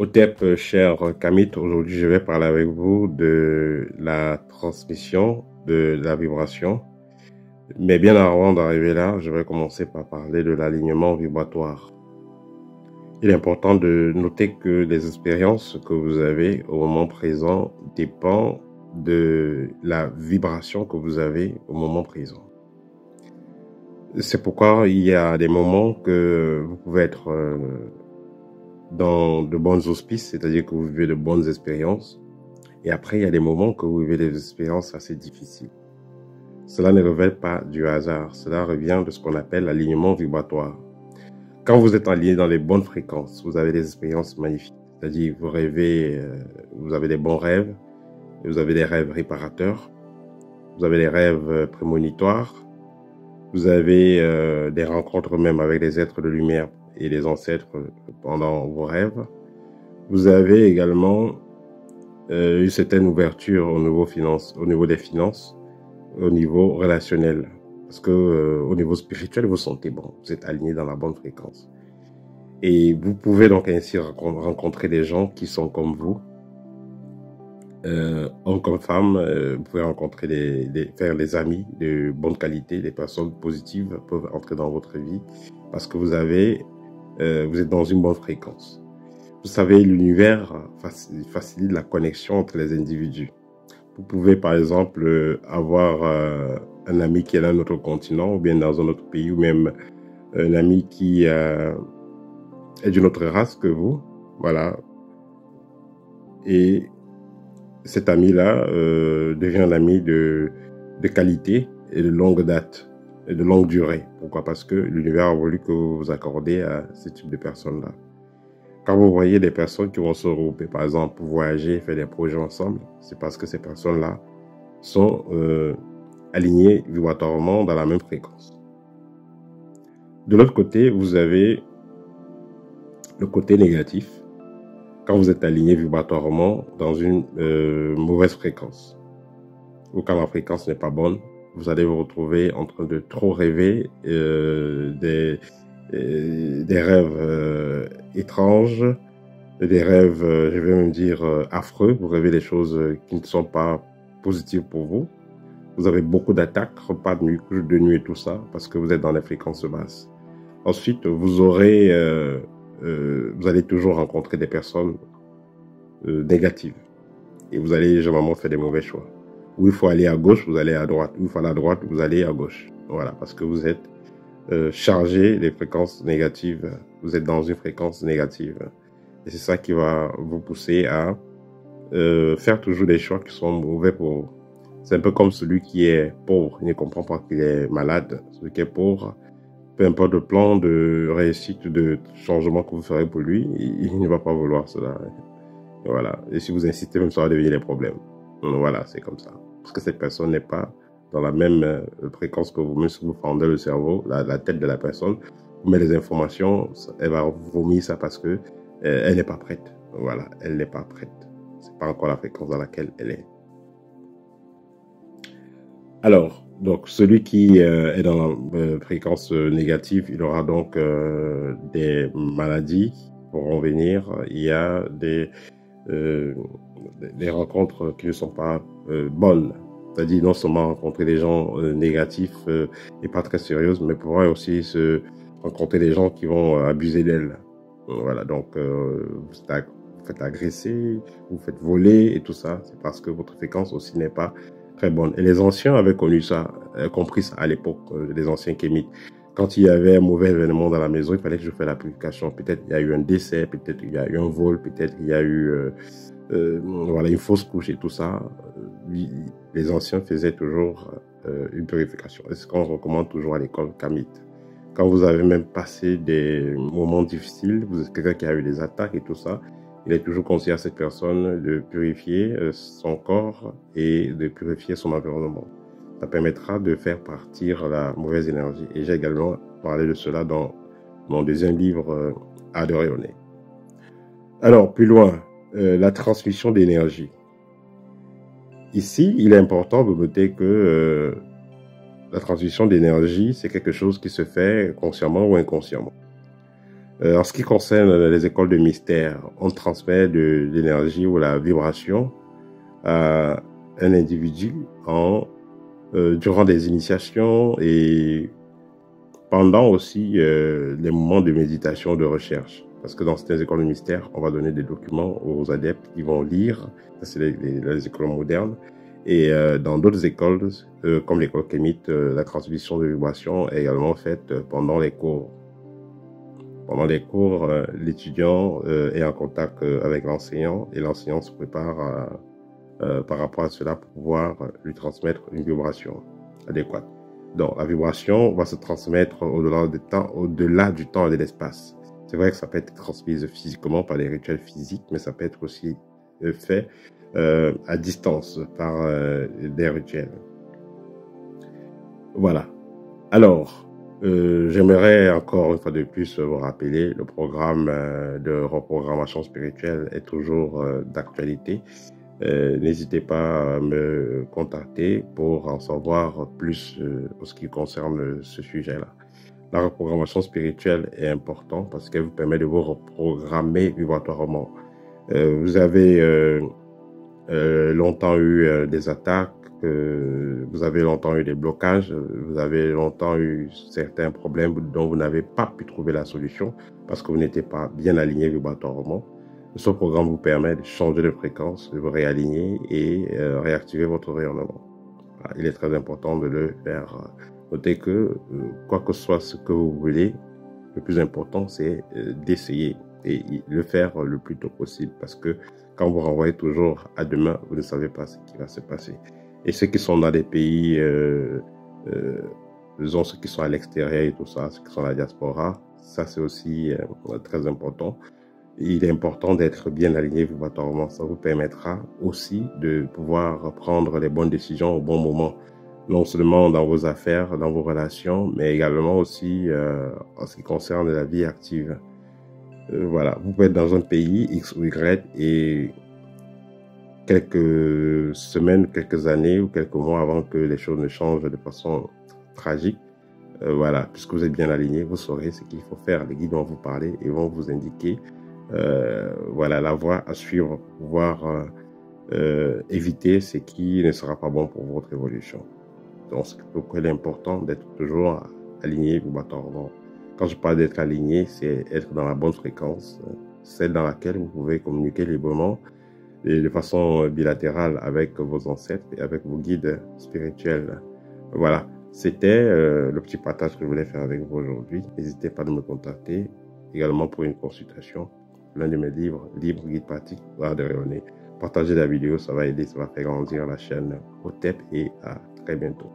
Otep, cher Kamit, aujourd'hui je vais parler avec vous de la transmission de la vibration. Mais bien avant d'arriver là, je vais commencer par parler de l'alignement vibratoire. Il est important de noter que les expériences que vous avez au moment présent dépendent de la vibration que vous avez au moment présent. C'est pourquoi il y a des moments que vous pouvez être dans de bons auspices, c'est-à-dire que vous vivez de bonnes expériences. Et après, il y a des moments que vous vivez des expériences assez difficiles. Cela ne révèle pas du hasard. Cela revient de ce qu'on appelle l'alignement vibratoire. Quand vous êtes aligné dans les bonnes fréquences, vous avez des expériences magnifiques. C'est-à-dire, vous rêvez, vous avez des bons rêves, vous avez des rêves réparateurs, vous avez des rêves prémonitoires, vous avez des rencontres même avec les êtres de lumière et les ancêtres pendant vos rêves. Vous avez également une certaine ouverture au niveau des finances, au niveau relationnel. Parce que au niveau spirituel, vous sentez bon, vous êtes aligné dans la bonne fréquence. Et vous pouvez donc ainsi rencontrer des gens qui sont comme vous, hommes comme femmes. Vous pouvez rencontrer faire des amis de bonne qualité, des personnes positives peuvent entrer dans votre vie parce que vous êtes dans une bonne fréquence. Vous savez, l'univers facilite la connexion entre les individus. Vous pouvez par exemple avoir un ami qui est dans un autre continent ou bien dans un autre pays, ou même un ami qui est d'une autre race que vous, voilà. Et cet ami-là devient un ami de qualité et de longue date et de longue durée. Pourquoi? Parce que l'univers a voulu que vous vous accordez à ce type de personnes-là. Quand vous voyez des personnes qui vont se regrouper, par exemple, pour voyager, faire des projets ensemble, c'est parce que ces personnes-là sont alignées vibratoirement dans la même fréquence. De l'autre côté, vous avez le côté négatif, quand vous êtes aligné vibratoirement dans une mauvaise fréquence, ou quand la fréquence n'est pas bonne, vous allez vous retrouver en train de trop rêver des rêves étranges, des rêves, je vais même dire, affreux. Vous rêvez des choses qui ne sont pas positives pour vous. Vous avez beaucoup d'attaques, repas de nuit et tout ça, parce que vous êtes dans les fréquences basses. Ensuite, vous allez toujours rencontrer des personnes négatives. Et vous allez généralement faire des mauvais choix. Où il faut aller à gauche, vous allez à droite. Où il faut aller à droite, vous allez à gauche. Voilà, parce que vous êtes chargé des fréquences négatives. Vous êtes dans une fréquence négative. Et c'est ça qui va vous pousser à faire toujours des choix qui sont mauvais pour vous. C'est un peu comme celui qui est pauvre. Il ne comprend pas qu'il est malade. Celui qui est pauvre, peu importe le plan de réussite, de changement que vous ferez pour lui, il ne va pas vouloir cela. Voilà. Et si vous insistez, même ça va devenir des problèmes. Voilà, c'est comme ça. Parce que cette personne n'est pas dans la même fréquence que vous, même si vous fendez le cerveau, la tête de la personne, vous mettez les informations, elle va vomir ça parce que elle n'est pas prête. Voilà, elle n'est pas prête. C'est pas encore la fréquence dans laquelle elle est. Alors, donc celui qui est dans la fréquence négative, il aura donc des maladies qui pourront venir. Il y a des rencontres qui ne sont pas bonnes. C'est-à-dire non seulement rencontrer des gens négatifs et pas très sérieux, mais pouvoir aussi se rencontrer des gens qui vont abuser d'elle. Voilà, donc vous faites agresser, vous faites voler et tout ça, c'est parce que votre fréquence aussi n'est pas très bonne. Et les anciens avaient connu ça, compris ça à l'époque, les anciens kémites. Quand il y avait un mauvais événement dans la maison, il fallait que je fasse la purification. Peut-être il y a eu un décès, peut-être il y a eu un vol, peut-être il y a eu voilà, une fausse couche et tout ça. Les anciens faisaient toujours une purification. C'est ce qu'on recommande toujours à l'école Kamit. Quand vous avez même passé des moments difficiles, vous êtes quelqu'un qui a eu des attaques et tout ça, il est toujours conseillé à cette personne de purifier son corps et de purifier son environnement. Ça permettra de faire partir la mauvaise énergie. Et j'ai également parlé de cela dans mon deuxième livre, Art de rayonner. Alors, plus loin, la transmission d'énergie. Ici, il est important de noter que la transmission d'énergie, c'est quelque chose qui se fait consciemment ou inconsciemment. En ce qui concerne les écoles de mystère, on transmet de l'énergie ou la vibration à un individu durant des initiations et pendant aussi les moments de méditation, de recherche. Parce que dans certaines écoles de mystère, on va donner des documents aux adeptes qui vont lire. Ça, c'est les écoles modernes. Et dans d'autres écoles, comme l'école kémite, la transmission de vibrations est également faite pendant les cours. Pendant les cours, l'étudiant est en contact avec l'enseignant et l'enseignant se prépare par rapport à cela pour pouvoir lui transmettre une vibration adéquate. Donc, la vibration va se transmettre au-delà du temps et de l'espace. C'est vrai que ça peut être transmise physiquement par des rituels physiques, mais ça peut être aussi fait à distance par des rituels. Voilà. Alors, j'aimerais encore une fois de plus vous rappeler, le programme de reprogrammation spirituelle est toujours d'actualité. N'hésitez pas à me contacter pour en savoir plus en ce qui concerne ce sujet-là. La reprogrammation spirituelle est importante parce qu'elle vous permet de vous reprogrammer vibratoirement. Vous avez longtemps eu des attaques, vous avez longtemps eu des blocages, vous avez longtemps eu certains problèmes dont vous n'avez pas pu trouver la solution parce que vous n'étiez pas bien aligné vibratoirement. Ce programme vous permet de changer de fréquence, de vous réaligner et réactiver votre rayonnement. Voilà, il est très important de le faire. Notez que quoi que soit ce que vous voulez, le plus important c'est d'essayer et le faire le plus tôt possible parce que quand vous renvoyez toujours à demain, vous ne savez pas ce qui va se passer. Et ceux qui sont dans des pays, disons ceux qui sont à l'extérieur et tout ça, ceux qui sont à la diaspora, ça c'est aussi très important. Il est important d'être bien aligné vibratoirement. Ça vous permettra aussi de pouvoir prendre les bonnes décisions au bon moment. Non seulement dans vos affaires, dans vos relations, mais également aussi en ce qui concerne la vie active. Voilà, vous pouvez être dans un pays X ou Y et quelques semaines, quelques années ou quelques mois avant que les choses ne changent de façon tragique. Voilà, puisque vous êtes bien aligné, vous saurez ce qu'il faut faire. Les guides vont vous parler et vont vous indiquer voilà la voie à suivre pour pouvoir éviter ce qui ne sera pas bon pour votre évolution. Donc, c'est pourquoi il est important d'être toujours aligné vibratoirement. Quand je parle d'être aligné, c'est être dans la bonne fréquence, celle dans laquelle vous pouvez communiquer librement et de façon bilatérale avec vos ancêtres et avec vos guides spirituels. Voilà, c'était le petit partage que je voulais faire avec vous aujourd'hui. N'hésitez pas à me contacter également pour une consultation. L'un de mes livres, Libre Guide Pratique, l'art de rayonner. Partagez la vidéo, ça va aider, ça va faire grandir la chaîne au TEP et à très bientôt.